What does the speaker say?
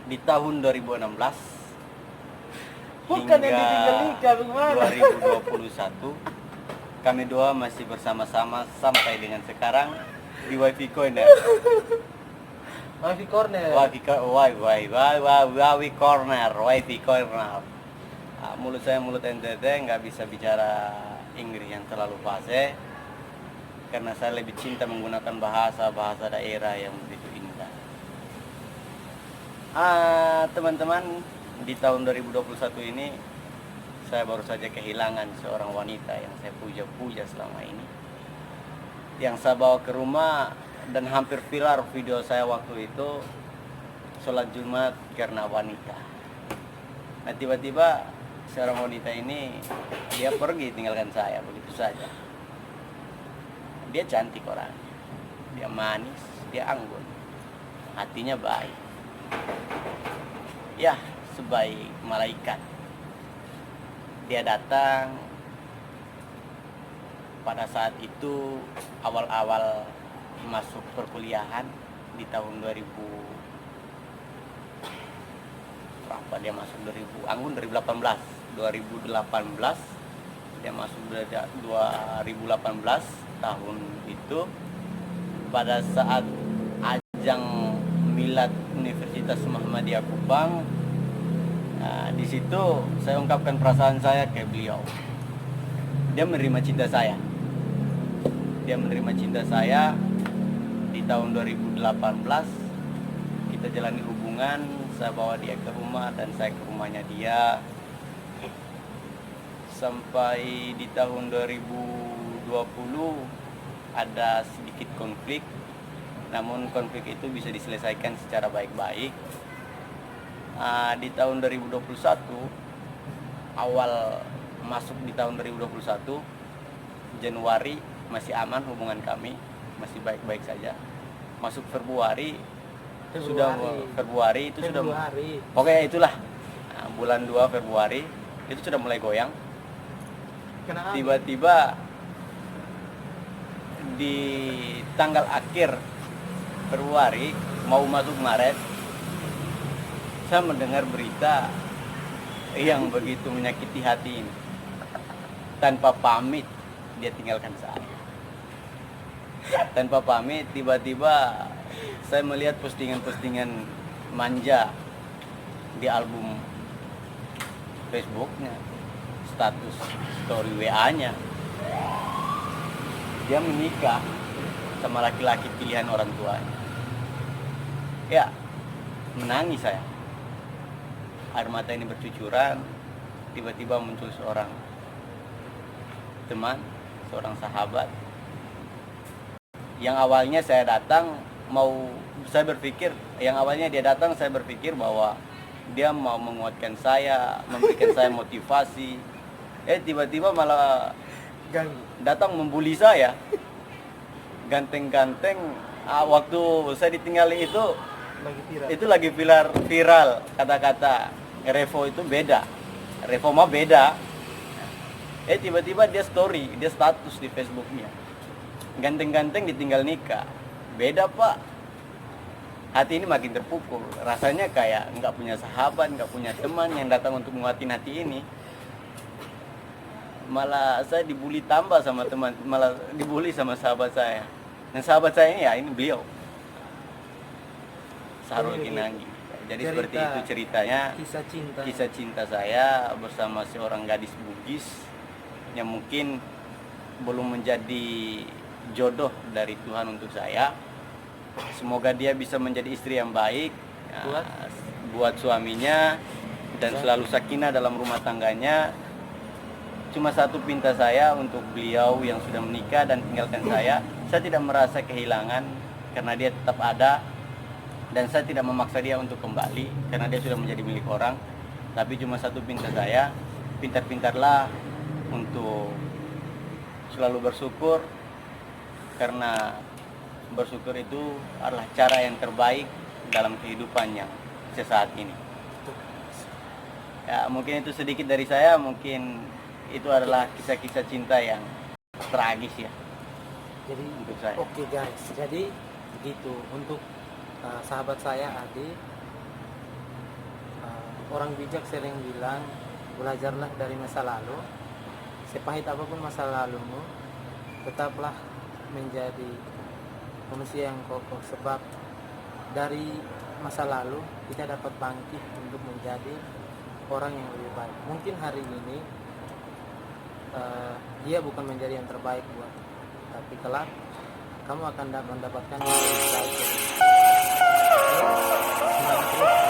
di tahun 2016 Bukan yang hingga ditinggal nikah, bagaimana? 2021 kami dua masih bersama-sama sampai dengan sekarang di Wifi Corner. Wifi Corner. Wifi Corner. Mulut saya mulut NTT, nggak bisa bicara Inggris yang terlalu fase karena saya lebih cinta menggunakan bahasa daerah yang begitu indah. Teman-teman, di tahun 2021 ini saya baru saja kehilangan seorang wanita yang saya puja-puja selama ini, yang saya bawa ke rumah dan hampir viral video saya waktu itu sholat Jumat karena wanita. Nah, tiba-tiba seorang wanita ini dia pergi tinggalkan saya begitu saja. Dia cantik orangnya, dia manis, dia anggun, hatinya baik, ya sebaik malaikat. Dia datang pada saat itu awal-awal masuk perkuliahan di tahun 2000 berapa dia masuk 2018 dia masuk 2018 tahun itu pada saat ajang milad Universitas Muhammadiyah Kupang. Nah, di situ saya ungkapkan perasaan saya ke beliau. Dia menerima cinta saya. Di tahun 2018 kita jalani hubungan, saya bawa dia ke rumah dan saya ke rumahnya dia. Sampai di tahun 2020 ada sedikit konflik, namun konflik itu bisa diselesaikan secara baik-baik. Di tahun 2021 awal masuk di tahun 2021 Januari masih aman hubungan kami, masih baik-baik saja. Masuk Februari sudah pokoknya itulah bulan 2 Februari itu sudah mulai goyang. Kenapa? Tiba-tiba di tanggal akhir Februari mau masuk Maret, saya mendengar berita yang begitu menyakiti hati ini. Tanpa pamit dia tinggalkan saya. Tanpa pamit, tiba-tiba saya melihat postingan-postingan manja di album Facebooknya, status story WA-nya. Dia menikah sama laki-laki pilihan orang tuanya. Ya, menangis saya. Air mata ini bercucuran. Tiba-tiba muncul seorang teman, seorang sahabat, yang awalnya saya datang saya berpikir bahwa dia mau menguatkan saya, memberikan saya motivasi. Tiba-tiba malah datang membuli saya. Ganteng-ganteng. Waktu saya ditinggali itu lagi viral kata-kata Revo itu beda. Revo mah beda. Tiba-tiba dia status di Facebooknya. Ganteng-ganteng ditinggal nikah. Beda, Pak. Hati ini makin terpukul. Rasanya kayak nggak punya sahabat, nggak punya teman yang datang untuk menguatin hati ini. Malah saya dibully tambah sama teman, malah dibully sama sahabat saya. Dan sahabat saya ini ini beliau, Sahrul Kinangi. Jadi seperti itu ceritanya, kisah cinta saya bersama seorang gadis Bugis yang mungkin belum menjadi jodoh dari Tuhan untuk saya. Semoga dia bisa menjadi istri yang baik buat suaminya dan selalu sakinah dalam rumah tangganya. Cuma satu pinta saya untuk beliau yang sudah menikah dan tinggalkan saya tidak merasa kehilangan karena dia tetap ada, dan saya tidak memaksa dia untuk kembali karena dia sudah menjadi milik orang. Tapi cuma satu pinta saya, pintar-pintarlah untuk selalu bersyukur, karena bersyukur itu adalah cara yang terbaik dalam kehidupannya sesaat ini. Ya, mungkin itu sedikit dari saya. Mungkin itu adalah kisah-kisah cinta yang tragis ya. Jadi untuk saya. Oke guys, jadi begitu untuk sahabat saya Adi. orang bijak sering bilang, belajarlah dari masa lalu. Sepahit apapun masa lalumu, tetaplah menjadi manusia yang kokoh, sebab dari masa lalu kita dapat bangkit untuk menjadi orang yang lebih baik. Mungkin hari ini dia bukan menjadi yang terbaik buat, tapi kelak kamu akan mendapatkan yang lebih baik. Semangat terus.